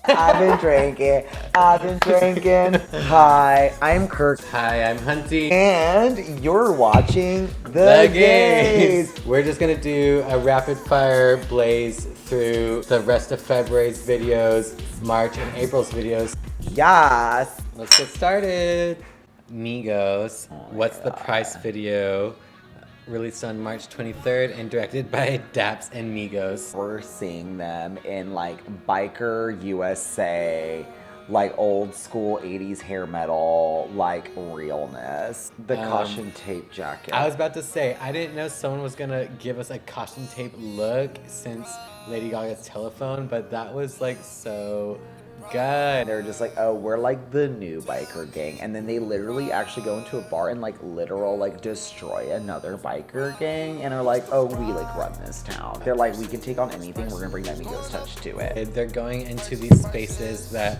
I've been drinking. I've been drinking. Hi, I'm Kirk. Hi, I'm Hunty. And you're watching The Gays. We're just gonna do a rapid fire blaze through the rest of February's videos, March and April's videos. Yes. Let's get started. Migos, What's the Price video, released on March 23rd and directed by Daps and Migos. We're seeing them in like biker USA, like old school 80s hair metal, like realness. The caution tape jacket. I was about to say, I didn't know someone was gonna give us a caution tape look since Lady Gaga's Telephone, but that was like so good. They're just like, oh, we're like the new biker gang. And then they literally actually go into a bar and like literal like destroy another biker gang and are like, oh, we like run this town. They're like, we can take on anything. We're gonna bring that Migos touch to it. They're going into these spaces that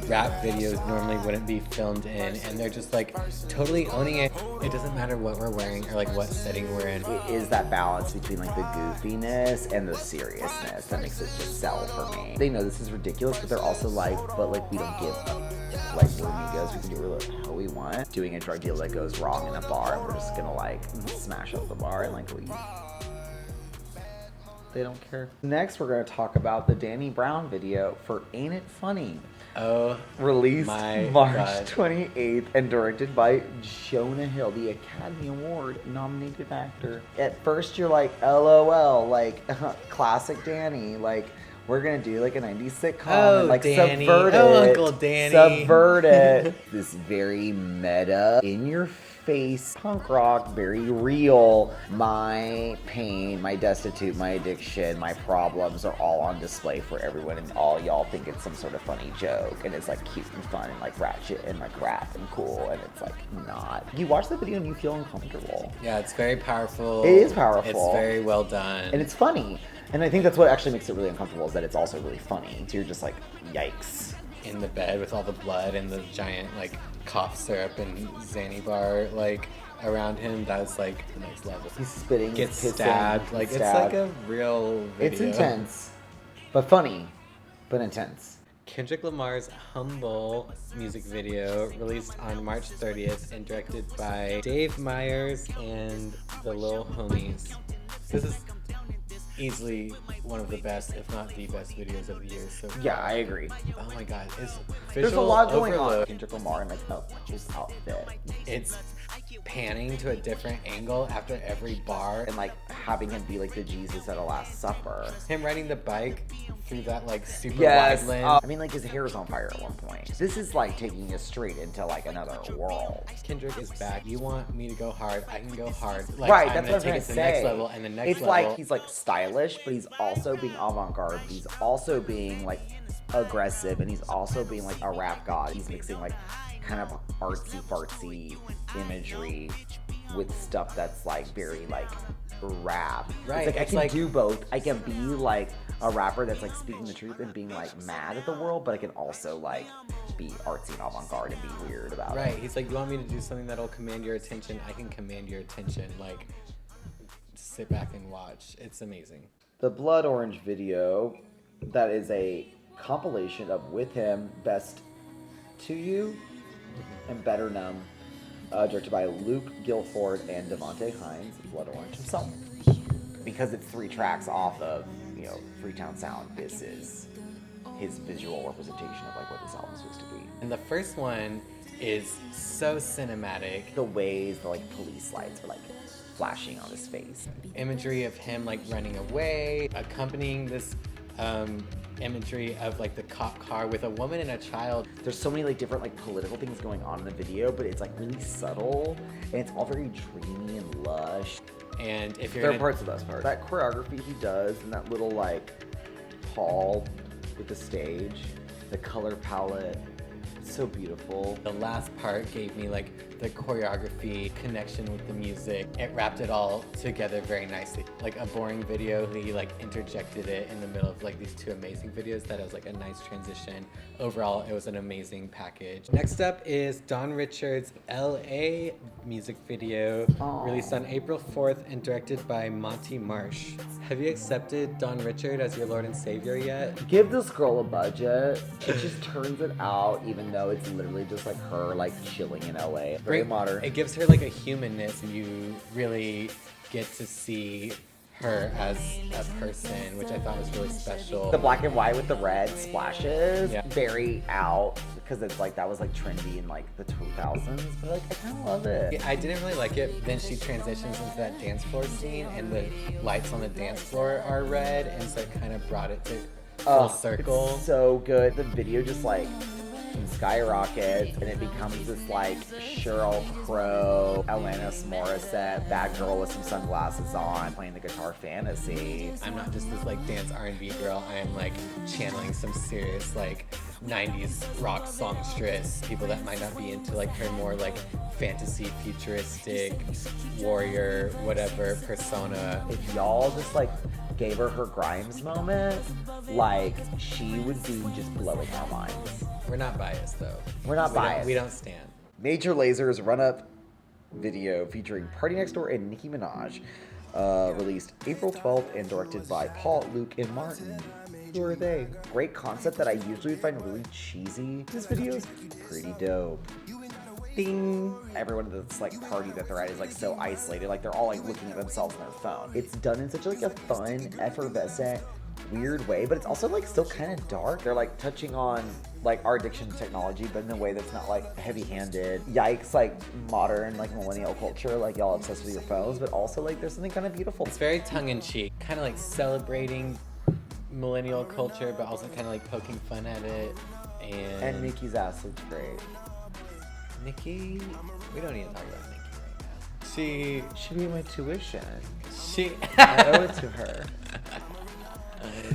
rap videos normally wouldn't be filmed in, and they're just like totally owning it. It doesn't matter what we're wearing or like what setting we're in. It is that balance between like the goofiness and the seriousness that makes it just sell for me. They know this is ridiculous, but they're also like, but like we don't give up. Like we're Migos, we can do really how we want. Doing a drug deal that goes wrong in a bar, and we're just gonna like smash up the bar and like leave. They don't care. Next, we're gonna talk about the Danny Brown video for Ain't It Funny. Oh, Released my March God. 28th and directed by Jonah Hill, the Academy Award nominated actor. At first you're like, LOL, like classic Danny, like we're gonna do like a 90s sitcom Oh, and like Danny. subvert Oh, it. Uncle Danny. Subvert it. This very meta, in your face punk rock, very real. My pain, my destitute, my addiction, my problems are all on display for everyone, and all y'all think it's some sort of funny joke, and it's like cute and fun and like ratchet and like rap and cool, and it's like not. You watch the video and you feel uncomfortable. yeah, it's very powerful. It is powerful. It's very well done. And it's funny. And I think that's what actually makes it really uncomfortable, is that it's also really funny. So you're just like, yikes. in the bed with all the blood and the giant like cough syrup and Xanny bar like around him. That's like the next level. He's spitting, Gets pissing, stabbed. Like stabbed. it's like a real video. It's intense, but funny, but intense. Kendrick Lamar's Humble music video, released on March 30th and directed by Dave Meyers and the Lil Homies. This is easily one of the best, if not the best, videos of the year so far. Yeah, I agree. Oh my god, it's There's a visual lot going on. overload. Kendrick Lamar and like his outfit, It's panning to a different angle after every bar. and like having him be like the Jesus at a Last Supper. Him riding the bike through that like super Yes. wide lens. I mean, like his hair is on fire at one point. This is like taking us straight into like another world. Kendrick is back. You want me to go hard, I can go hard. Like, Right, I'm that's gonna what I'm take trying it to to the say. next level and the next It's level. like he's like stylish, but he's also being avant-garde. He's also being like aggressive, and he's also being like a rap god. He's mixing like kind of artsy fartsy imagery with stuff that's like very like rap. Right, It's like I it's can like- do both. I can be like a rapper that's like speaking the truth and being like mad at the world, but I can also like be artsy and avant-garde and be weird about it. Right, he's like, you want me to do something that'll command your attention? I can command your attention. Like, sit back and watch. It's amazing. The Blood Orange video, that is a compilation of With Him, Best to You, and Better Numb, directed by Luke Guilford and Devontae Hines, Blood Orange himself. Because it's 3 tracks off of, Freetown Sound, this is his visual representation of like what this album's supposed to be. And the first one is so cinematic. The ways the like police lights are like flashing on his face. Imagery of him like running away, accompanying this imagery of like the cop car with a woman and a child. There's so many like different like political things going on in the video, but it's like really subtle, and it's all very dreamy and lush. And if you're There are gonna- parts of the best part. That choreography he does, and that little like hall with the stage, the color palette, it's so beautiful. the last part gave me like the choreography, connection with the music. It wrapped it all together very nicely. Like a boring video, he like interjected it in the middle of like these two amazing videos that was like a nice transition. Overall, it was an amazing package. Next up is Dawn Richards' LA music video, released on April 4th and directed by Monty Marsh. Have you accepted Dawn Richard as your Lord and Savior yet? Give this girl a budget. She just turns it out, even though it's literally just like her like chilling in LA. Very modern. It gives her like a humanness. You really get to see her as a person, which I thought was really special. The black and white with the red splashes, Yeah. very out, because it's like that was like trendy in like the 2000s, but like I kind of love it. I didn't really like it. Then she transitions into that dance floor scene, and the lights on the dance floor are red, and so it kind of brought it to full circle. It's so good. The video just like skyrockets, and it becomes this like Sheryl Crow, Alanis Morissette, bad girl with some sunglasses on, playing the guitar fantasy. I'm not just this like dance R&B girl. I am like channeling some serious like 90s rock songstress. People that might not be into like her more like fantasy, futuristic, warrior, whatever persona. If y'all just like gave her Grimes moment, like she would be just blowing our minds. We're not biased though. We're not biased. We don't stand. Major Laser's run-up video featuring Party Next Door and Nicki Minaj, released April 12th and directed by Paul, Luke, and Martin. Who are they? Great concept that I usually find really cheesy. This video is pretty dope. Ding! Everyone at this like party that they're at is like so isolated, like they're all like looking at themselves on their phone. It's done in such like a fun, effervescent, weird way, but it's also like still kind of dark. They're like touching on like our addiction to technology, but in a way that's not like heavy-handed. Yikes, like modern, like millennial culture, like y'all obsessed with your phones, but also like there's something kind of beautiful. It's very tongue-in-cheek, kind of like celebrating millennial culture, but also kind of like poking fun at it. And Nicki's ass looks great. Nicki, we don't need to talk about Nicki right now. She Should be my tuition. I owe it to her.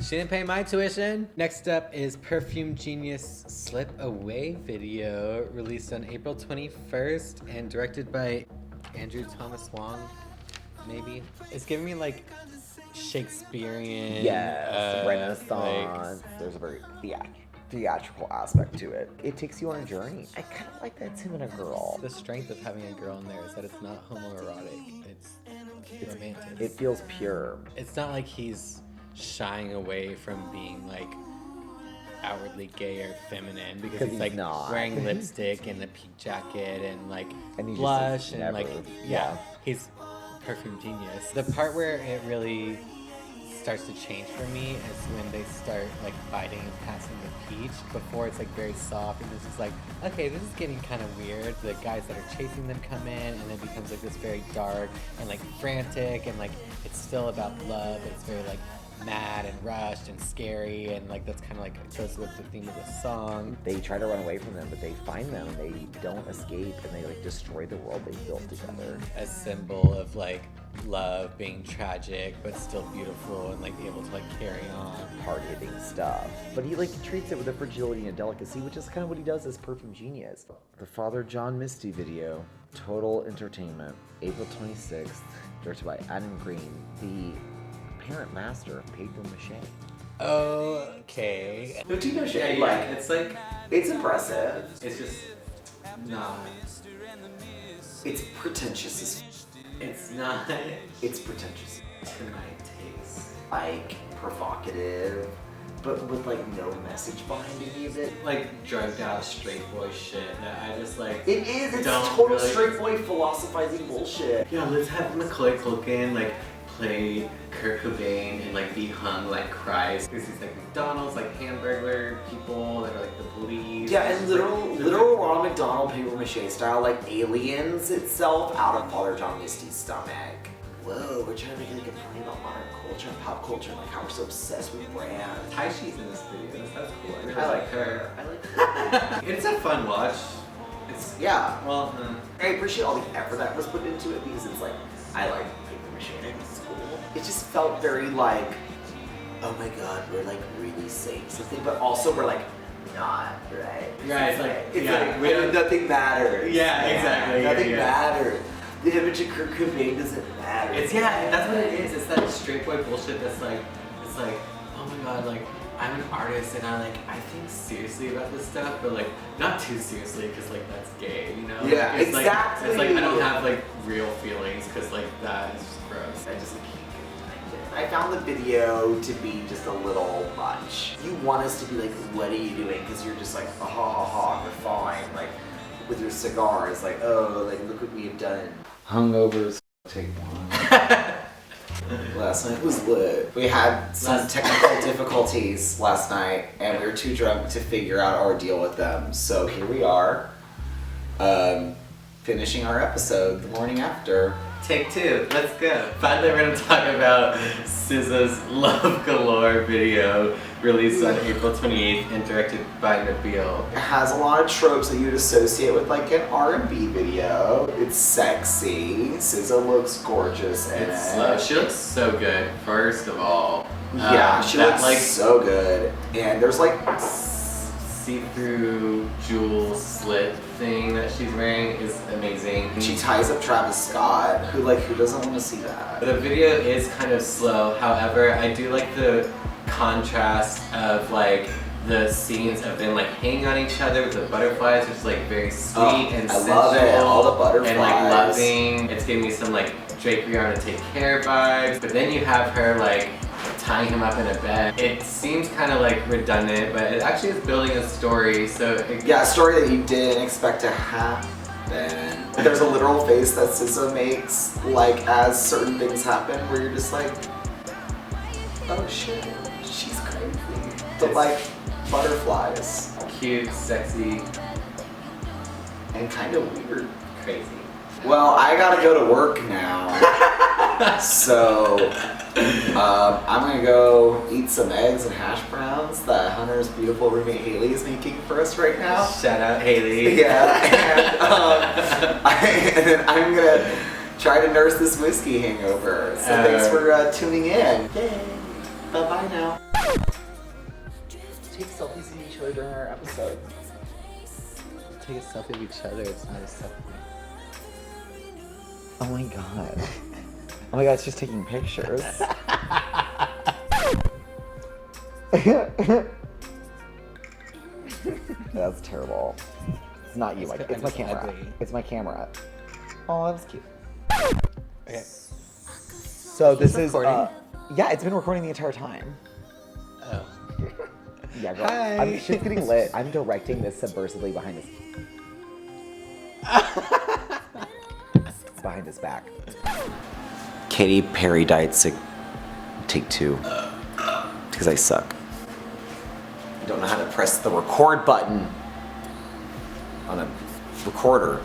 She didn't pay my tuition. Next up is Perfume Genius Slip Away video, released on April 21st and directed by Andrew Thomas Wong, maybe. It's giving me like Shakespearean. Yes, Renaissance. There's a very theatrical aspect to it. It takes you on a journey. I kind of like that it's him and a girl. The strength of having a girl in there is that it's not homoerotic. It's romantic. It feels pure. It's not like he's shying away from being like outwardly gay or feminine, because he's like not. wearing lipstick and a pink jacket and like And he just blush is and never- like he's perfume genius. The part where it really starts to change for me is when they start like fighting and passing the peach. Before it's like very soft, and this is like, okay, this is getting kind of weird. The guys that are chasing them come in, and it becomes like this very dark and like frantic, and like it's still about love, but it's very like mad and rushed and scary, and like that's kind of like goes with the theme of the song. They try to run away from them, but they find them and they don't escape, and they like destroy the world they built together. A symbol of like love being tragic but still beautiful, and like able to like carry on. Hard-hitting stuff. But he like treats it with a fragility and delicacy, which is kind of what he does as Perfume Genius. The Father John Misty video, Total Entertainment, April 26th, directed by Adam Green, the parent master of paper mache. Okay. Paper mache, it's like it's impressive. it's just not. It's pretentious. It's not It's pretentious. to my taste. Like provocative, but with like no message behind any of it. Like drugged out straight boy shit that I just like. It is. It's Don't total really- straight boy philosophizing bullshit. Yeah, let's have Macaulay Culkin like play Kurt Cobain and like be hung like Christ. Because he's like McDonald's, like Hamburglar people that are like the police. Yeah, It's and just, literal like, literal Ronald McDonald paper mache style, like aliens itself out of Father John Misty's stomach. Whoa, we're trying to make like a point about modern culture and pop culture, and like how we're so obsessed with brands. Tai Chi's in this video. That's cool. I, really I like her. I like her. It's a fun watch. It's Yeah. well. I appreciate all the effort that was put into it, because it's like, I like paper mache in school. It just felt very like, oh my god, we're like really saying something, but also we're like not, right? Right, it's like, yeah, like we don't- nothing matters. Yeah, exactly, yeah, Nothing yeah. matters. The image of Kurt Cobain doesn't matter. It's yeah, that's what it is. It's that straight boy bullshit that's like, it's like, oh my god, like I'm an artist and I think seriously about this stuff, but like not too seriously because like that's gay, you know? Yeah, it's exactly. Like, it's like I don't have like real feelings because like that is just gross. I just I found the video to be just a little much. You want us to be like, what are you doing? Because you're just like, ha ha ha, we're fine. Like with your cigar, it's like, oh, like look what we have done. Hungovers, take one. Last night was lit. We had some technical difficulties last night, and we were too drunk to figure out our deal with them. So here we are, finishing our episode the morning after. Take two, let's go. Finally, we're gonna talk about SZA's Love Galore video, released on April 28th and directed by Nabil. It has a lot of tropes that you'd associate with like an R&B video. It's sexy. SZA looks gorgeous in it. She looks so good, first of all. Yeah, she that, looks like so good. And there's like see-through jewel slit thing that she's wearing is amazing. she ties up Travis Scott, who doesn't want to see that. The video is kind of slow, however, I do like the contrast of like the scenes of them like hanging on each other with the butterflies, which is like very sweet and I sensual. love it, all the butterflies. And like loving. It's giving me some like Drake Rihanna Take Care vibes. But then you have her like tying him up in a bed. It seems kind of like redundant, but it actually is building a story. So Yeah, a story that you didn't expect to happen. There's a literal face that SZA makes like as certain things happen where you're just like, oh shit, she's crazy. But like butterflies. Cute, sexy, And kind of weird. crazy. Well, I gotta go to work now. So I'm gonna go eat some eggs and hash browns that Hunter's beautiful roommate Haley is making for us right now. Shout out Haley. Yeah, and then I'm gonna try to nurse this whiskey hangover. So thanks for tuning in. Yay! Bye bye now. Take selfies of each other during our episode. Take a selfie of each other. It's not a selfie. Oh my god. Oh my god, it's just taking pictures. That's terrible. It's not you, it's my camera. ugly. It's my camera. Oh, that was cute. Okay. So this is recording? yeah, it's been recording the entire time. Oh. Yeah, girl. Hi. Shit's getting lit. I'm directing this subversively behind his back. Katy Perry died sick. Take two. Because I suck. I don't know how to press the record button on a recorder.